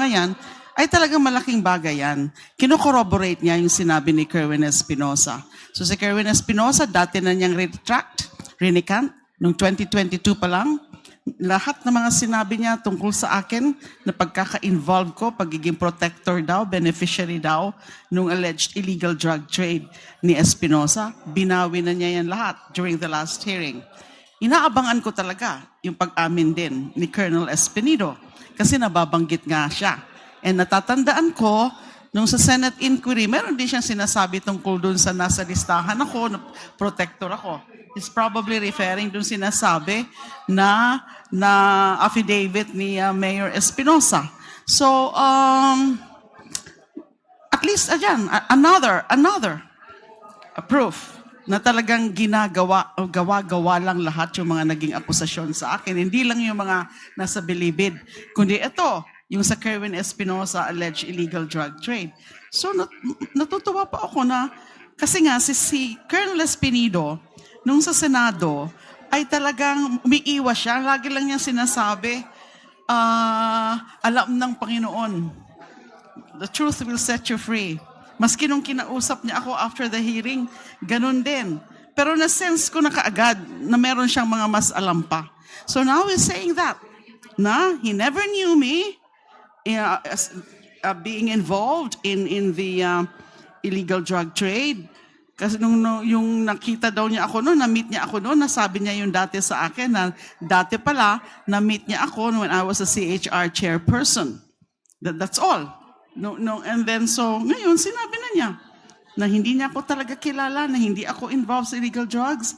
Dayan, ay talagang malaking bagay yan. Kino-corroborate niya yung sinabi ni Kerwin Espinosa. So si Kerwin Espinosa, dati na niyang recant, noong 2022 pa lang, lahat ng mga sinabi niya tungkol sa akin na pagkaka-involve ko, pagiging protector daw, beneficiary daw, nung alleged illegal drug trade ni Espinosa, binawi na niya yan lahat during the last hearing. Inaabangan ko talaga yung pag-amin din ni Colonel Espinido kasi nababanggit nga siya. And natatandaan ko, nung sa Senate inquiry, meron din siyang sinasabi tungkol dun sa nasa listahan ako, na protector ako. He's probably referring dun sinasabi na affidavit ni Mayor Espinosa. So, at least, another proof na talagang gawa lang lahat yung mga naging akusasyon sa akin. Hindi lang yung mga nasa bilibid, kundi ito, yung sa Kerwin Espinosa alleged illegal drug trade. So natutuwa pa ako na, kasi nga si Colonel Espinido, nung sa Senado, ay talagang umiiwas siya. Lagi lang niya sinasabi, alam ng Panginoon, the truth will set you free. Maski nung kinausap niya ako after the hearing, ganun din. Pero na-sense ko na kaagad na meron siyang mga mas alam pa. So now he's saying that, na he never knew me, being involved in the illegal drug trade. Kasi yung nakita daw niya ako noon, na-meet niya ako noon, nasabi niya yung dati sa akin na dati pala, na-meet niya ako when I was a CHR chairperson. That's all. And then so, ngayon, sinabi na niya na hindi niya ako talaga kilala, na hindi ako involved sa illegal drugs.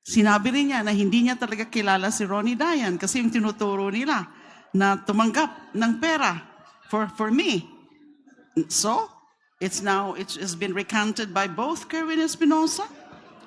Sinabi rin niya na hindi niya talaga kilala si Ronnie Dayan kasi yung tinuturo nila na tumanggap ng pera for me. So, it's been recanted by both Kerwin Espinosa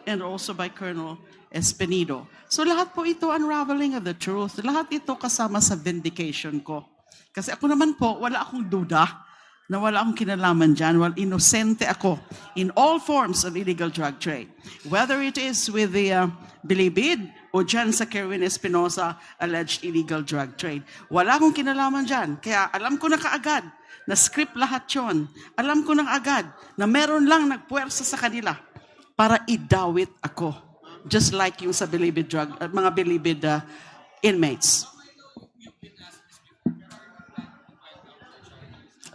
and also by Colonel Espinido. So lahat po ito unraveling of the truth. Lahat ito kasama sa vindication ko. Kasi ako naman po, wala akong duda na wala akong kinalaman dyan. Well, inosente ako in all forms of illegal drug trade. Whether it is with the bilibid o dyan sa Kerwin Espinosa alleged illegal drug trade. Wala akong kinalaman dyan. Kaya alam ko na kaagad na script lahat yun. Alam ko na kaagad na meron lang nagpuwersa sa kanila para idawit ako. Just like yung sa bilibid mga bilibid inmates.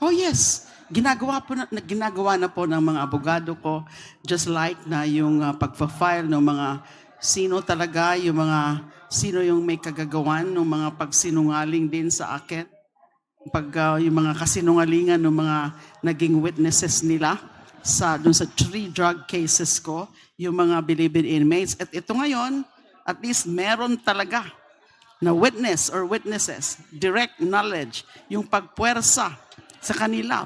Oh yes, ginagawa na po ng mga abogado ko, just like na yung pagpa-file ng mga sino talaga, sino yung may kagagawan ng mga pagsinungaling din sa akin. Yung mga kasinungalingan ng mga naging witnesses nila dun sa 3 drug cases ko, yung mga bilibid inmates. At ito ngayon, at least meron talaga na witness or witnesses, direct knowledge, yung pagpuwersa sa kanila,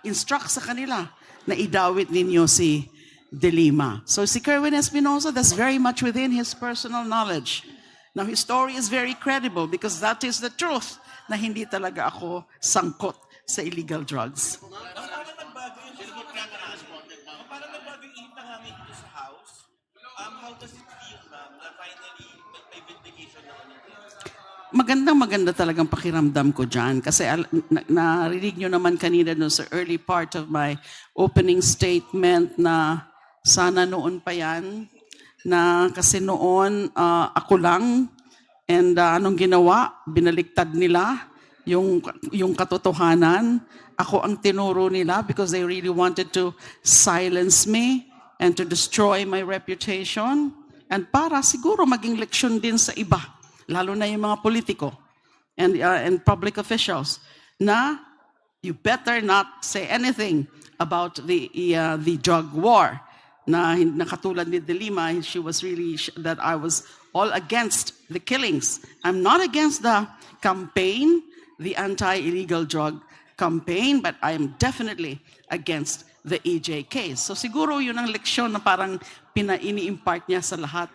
instruct sa kanila na idawit ninyo si De Lima. So si Kerwin Espinosa, that's very much within his personal knowledge. Now his story is very credible because that is the truth na hindi talaga ako sangkot sa illegal drugs. Parang nagbago yung ihip ng hangin dito sa house. How does it feel, ma'am, na finally may vindication naman ito? Maganda talagang pakiramdam ko dyan. Kasi narinig nyo naman kanina no, sa early part of my opening statement na sana noon pa yan. Na kasi noon ako lang and anong ginawa? Binaliktad nila yung katotohanan. Ako ang tinuro nila because they really wanted to silence me and to destroy my reputation. And para siguro maging leksyon din sa iba. Lalo na yung mga politiko and public officials, na you better not say anything about the drug war. Na katulad ni De Lima, she was really, that I was all against the killings. I'm not against the campaign, the anti-illegal drug campaign, but I am definitely against the EJ case. So siguro yun ang leksyon na parang ini-impart niya sa lahat.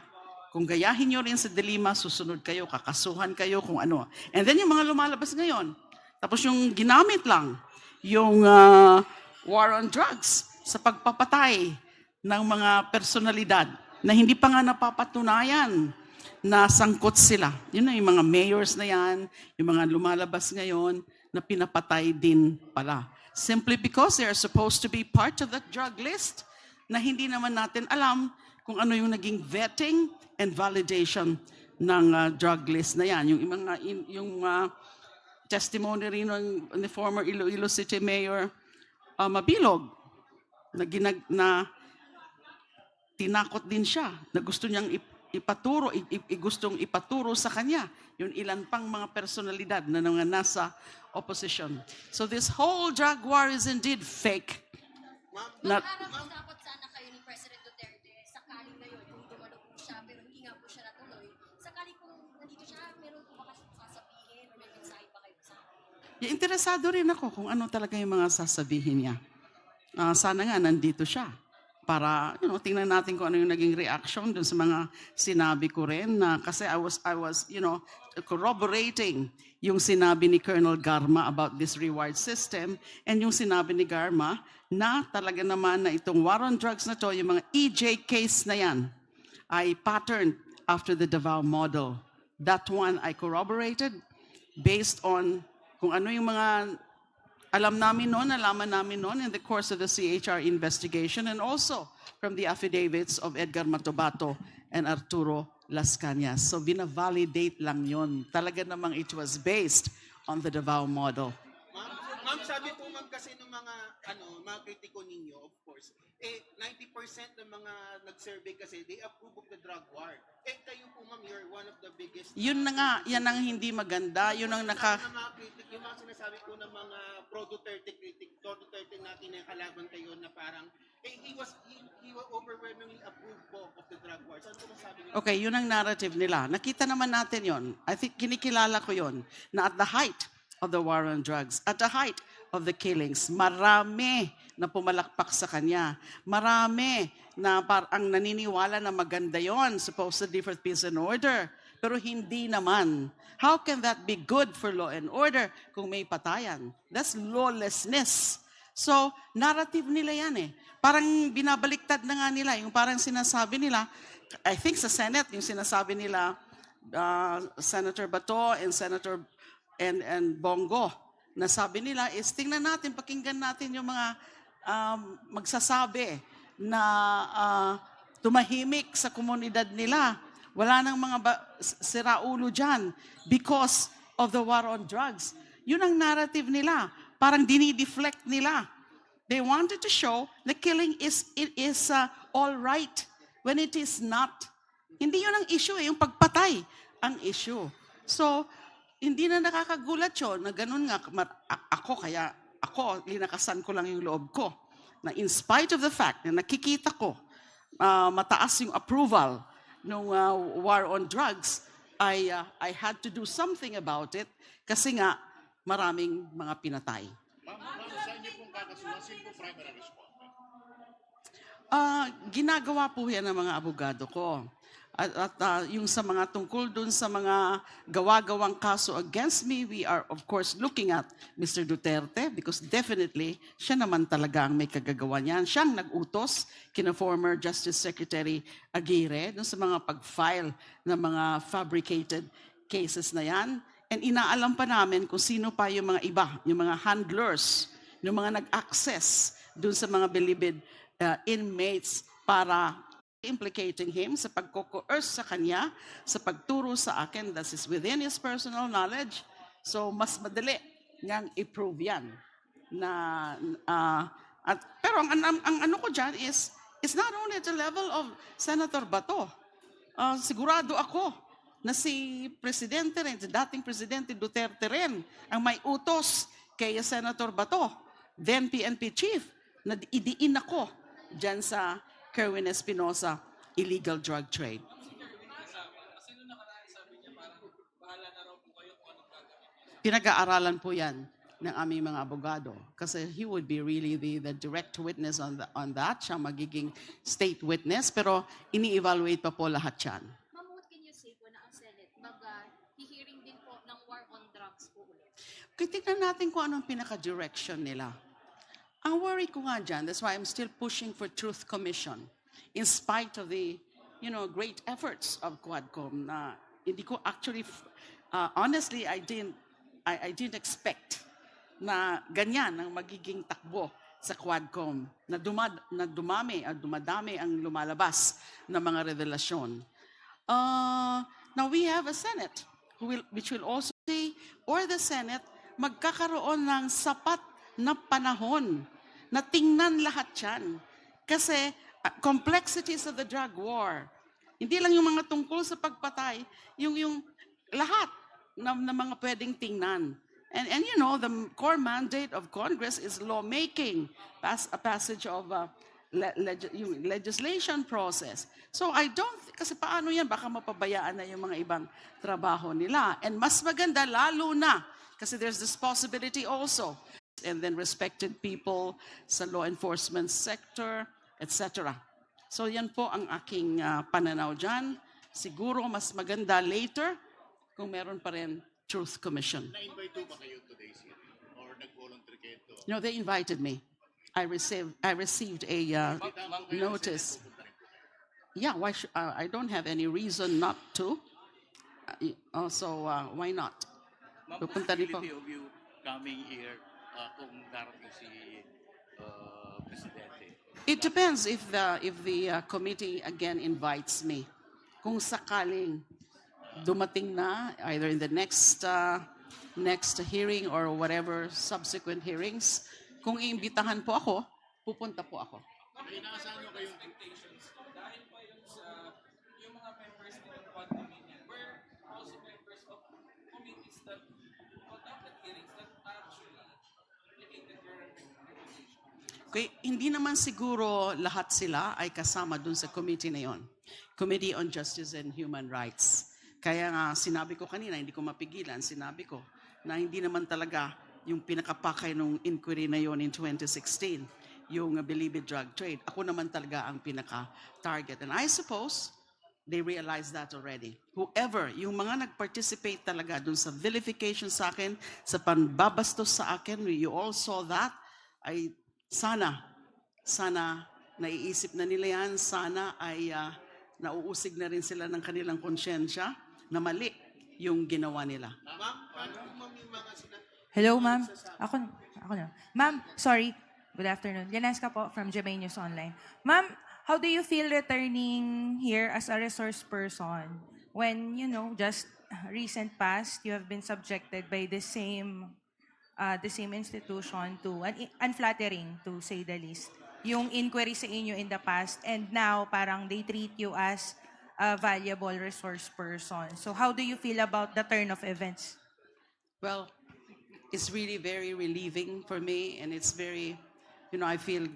Kung gayahin nyo rin sa De Lima, susunod kayo, kakasuhan kayo, kung ano. And then yung mga lumalabas ngayon. Tapos yung ginamit lang, yung war on drugs sa pagpapatay ng mga personalidad na hindi pa nga napapatunayan nasangkot sila. Yun na yung mga mayors na yan, yung mga lumalabas ngayon na pinapatay din pala. Simply because they are supposed to be part of that drug list na hindi naman natin alam kung ano yung naging vetting and validation ng drug list na yan. Yung testimony rin ng former Iloilo City Mayor Mabilog na tinakot din siya na gusto niyang gustong ipaturo sa kanya yung ilan pang mga personalidad na nasa opposition. So this whole drug war is indeed fake. Harap dapat sana kayo ni President Duterte sakali ngayon kung dumalo po siya pero hindi nga po siya natuloy. Sakali kung nandito siya, meron po ba kasi sasabihin o may mensahe pa kayo sa akin? Interesado rin ako kung ano talaga yung mga sasabihin niya. Sana nga nandito siya. Para, tingnan natin kung ano yung naging reaction dun sa mga sinabi ko rin na kasi I was, corroborating yung sinabi ni Colonel Garma about this reward system and yung sinabi ni Garma na talaga naman na itong war on drugs na to, yung mga EJ case na yan, ay patterned after the Davao model. That one I corroborated based on kung ano yung mga nalaman namin noon in the course of the CHR investigation and also from the affidavits of Edgar Matobato and Arturo Las Cañas. So bina-validate lang yon. Talaga namang it was based on the Davao model. Ma'am, sabi po ma'am kasi ng mga kritiko ninyo, of course, 90% ng mga nag-survey kasi, they approve of the drug war. Kayo po ma'am, you're one of the biggest... Yun na nga, yan ang hindi maganda. Yun ang yung mga sinasabi po ng mga pro-Duterte natin na kalaban kayo na parang, he was overwhelmingly approved po of the drug war. Saan po masabi niyo? Okay, yun ang narrative nila. Nakita naman natin yon. I think kinikilala ko yon na at the height of the war on drugs, at the height of the killings, marami na pumalakpak sa kanya. Marami na ang naniniwala na maganda yon, supposedly for peace and order. Pero hindi naman. How can that be good for law and order kung may patayan? That's lawlessness. So, narrative nila yan eh. Parang binabaliktad na nga nila. Yung parang sinasabi nila, I think sa Senate, yung sinasabi nila, Senator Bato and Senator and Bongo, na sabi nila is tingnan natin, pakinggan natin yung mga magsasabi na tumahimik sa komunidad nila. Wala nang mga siraulo dyan because of the war on drugs. Yun ang narrative nila. Parang dinideflect nila. They wanted to show the killing is all right when it is not. Hindi yun ang issue yung pagpatay ang issue. So, hindi na nakakagulat yun na ganun nga, ako, linakasan ko lang yung loob ko. Na in spite of the fact na nakikita ko, mataas yung approval ng war on drugs, I had to do something about it kasi nga maraming mga pinatay. Ma'am, saan niyo pong kakasuhan? Sino po primary responder? Ginagawa po yan ng mga abogado ko. At yung sa mga tungkol dun sa mga gawa-gawang kaso against me, we are of course looking at Mr. Duterte because definitely siya naman talaga ang may kagagawa niyan. Siyang nag-utos kina former Justice Secretary Aguirre dun sa mga pag-file ng mga fabricated cases na yan. And inaalam pa namin kung sino pa yung mga iba, yung mga handlers, yung mga nag-access dun sa mga bilibid inmates para implicating him sa pagko-coerce sa kanya, sa pagturo sa akin that is within his personal knowledge. So, mas madali niyang i-prove yan. Pero ang ano ko dyan is not only at the level of Senator Bato. Sigurado ako na si Presidente rin, si dating Presidente Duterte rin, ang may utos kay Senator Bato, then PNP Chief, na idiin ako dyan sa Kerwin Espinosa illegal drug trade. Pinag-aaralan po yan ng aming mga abogado kasi he would be really the direct witness on that. Siya magiging state witness pero ini-evaluate pa po lahat yan. Ma'am, what can you say po na ang Senate mag-hearing din po ng war on drugs po ulit? Okay, tignan natin kung anong pinaka-direction nila. Ang worry ko nga dyan, that's why I'm still pushing for Truth Commission in spite of the great efforts of Quadcom na hindi ko actually, honestly, I didn't expect na ganyan ang magiging takbo sa Quadcom na dumadami ang lumalabas na mga revelasyon. Now we have a Senate which will also say, or the Senate, magkakaroon ng sapat na panahon na tingnan lahat yan. Kasi complexities of the drug war, hindi lang yung mga tungkol sa pagpatay, yung lahat na mga pwedeng tingnan. And the core mandate of Congress is lawmaking, a passage of yung legislation process. So I don't, kasi paano yan, baka mapabayaan na yung mga ibang trabaho nila. And mas maganda, lalo na, kasi there's this possibility also, and then respected people sa law enforcement sector, etc. So yan po ang aking pananaw dyan. Siguro mas maganda later kung meron pa rin Truth Commission. Na-invite po ba kayo today's hearing? Or nag-volunteer kayo to? No, they invited me. I received a notice. Yeah, I don't have any reason not to. So why not? Ma'am, Pupunta rin po. possibility of you coming here kung darating si Presidente. It depends if the committee again invites me. Kung sakaling dumating na, either in the next hearing or whatever subsequent hearings, kung iimbitahan po ako, pupunta po ako. May inaasahan nyo kayong Dahil pa yun sa yung mga members ng Quad Committee were also members of committees that conducted hearings that actually indicated your recommendation. Okay, hindi naman siguro lahat sila ay kasama dun sa committee na yon. Committee on Justice and Human Rights. Kaya nga sinabi ko kanina, hindi ko mapigilan, sinabi ko na hindi naman talaga yung pinakapakay ng inquiry na yon in 2016, yung Bilibid drug trade. Ako naman talaga ang pinaka-target. And I suppose they realize that already. Whoever, yung mga nag-participate talaga dun sa vilification sa akin, sa panbabastos sa akin, you all saw that, ay sana naiisip na nila yan, sana ay nauusig na rin sila ng kanilang konsyensya na mali yung ginawa nila. Ma'am, paano po ma'am yung mga Hello, ma'am. Ako na. Ma'am, sorry. Good afternoon. Yaneska po from Jamay News Online. Ma'am, how do you feel returning here as a resource person when, just recent past, you have been subjected by the same institution to unflattering, to say the least, yung inquiry sa inyo in the past, and now parang they treat you as a valuable resource person. So how do you feel about the turn of events? Well, it's really very relieving for me, and it's very, I feel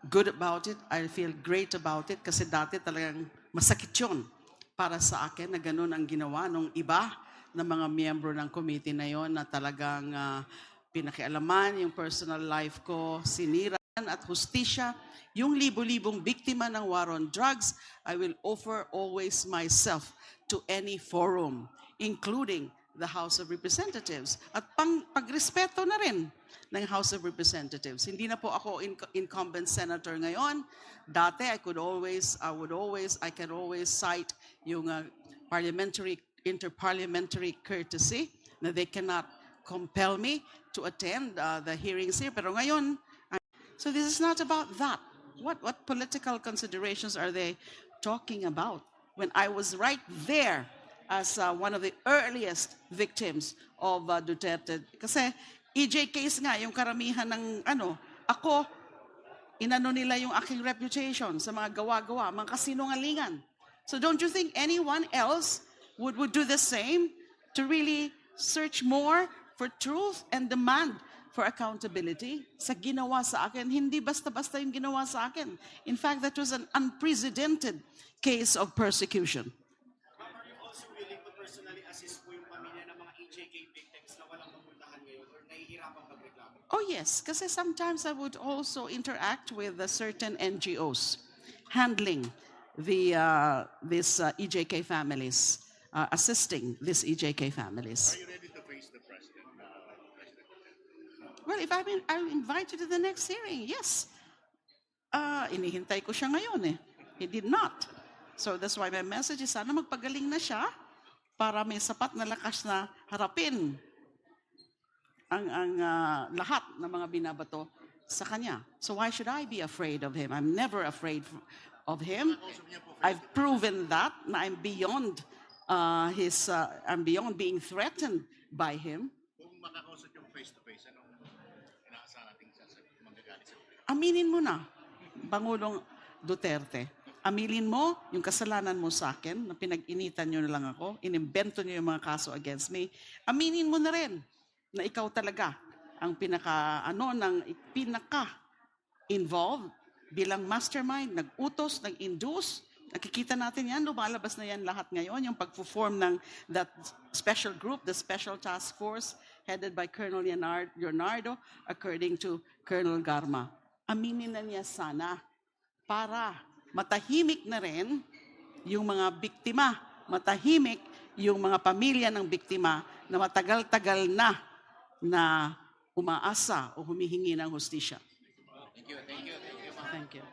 good about it. I feel great about it kasi dati talagang masakit yun para sa akin na ganun ang ginawa ng iba na mga miyembro ng committee na yon na talagang pinakialaman yung personal life ko, sinira at hustisya. Yung libo-libong biktima ng war on drugs, I will offer always myself to any forum, including the House of Representatives. At pagrespeto na rin ng House of Representatives. Hindi na po ako incumbent senator ngayon. Dati, I can always cite yung interparliamentary courtesy na they cannot compel me to attend the hearings here. Pero ngayon, so this is not about that. What political considerations are they talking about? When I was right there as one of the earliest victims of Duterte. Kasi EJ case nga, yung karamihan ng ako, inano nila yung aking reputation sa mga gawa-gawa, mga kasinungalingan. So don't you think anyone else would do the same to really search more for truth and demand for accountability sa ginawa sa akin? Hindi basta-basta yung ginawa sa akin. In fact, that was an unprecedented case of persecution. Ma'am, are you also willing to personally assist po yung pamilya ng mga EJK victims na walang mamultahan ngayon or nahihirapan magreklamo? Oh yes, kasi sometimes I would also interact with certain NGOs handling these EJK families, assisting these EJK families. Are you ready to face the president? Well, if I'm invited to the next hearing, yes. Inihintay ko siya ngayon eh. He did not. So that's why my message is sana magpagaling na siya para may sapat na lakas na harapin ang lahat ng mga binabato sa kanya. So why should I be afraid of him? I'm never afraid of him. I've proven that na I'm beyond I'm beyond being threatened by him. Kung makakausap yung face-to-face, anong inaasahan natin manggagalit sa Aminin mo na, Pangulong Duterte. Aminin mo yung kasalanan mo sa akin, na pinag-initan nyo na lang ako, inimbento nyo yung mga kaso against me. Aminin mo na rin na ikaw talaga ang pinaka-involved bilang mastermind, nag-utos, nag-induce. Nakikita natin yan, lumalabas na yan lahat ngayon, yung pag-form ng that special group, the special task force headed by Colonel Leonardo, according to Colonel Garma. Aminin na niya sana para matahimik na rin yung mga biktima, matahimik yung mga pamilya ng biktima na matagal-tagal na umaasa o humihingi ng hustisya. Thank you. Thank you.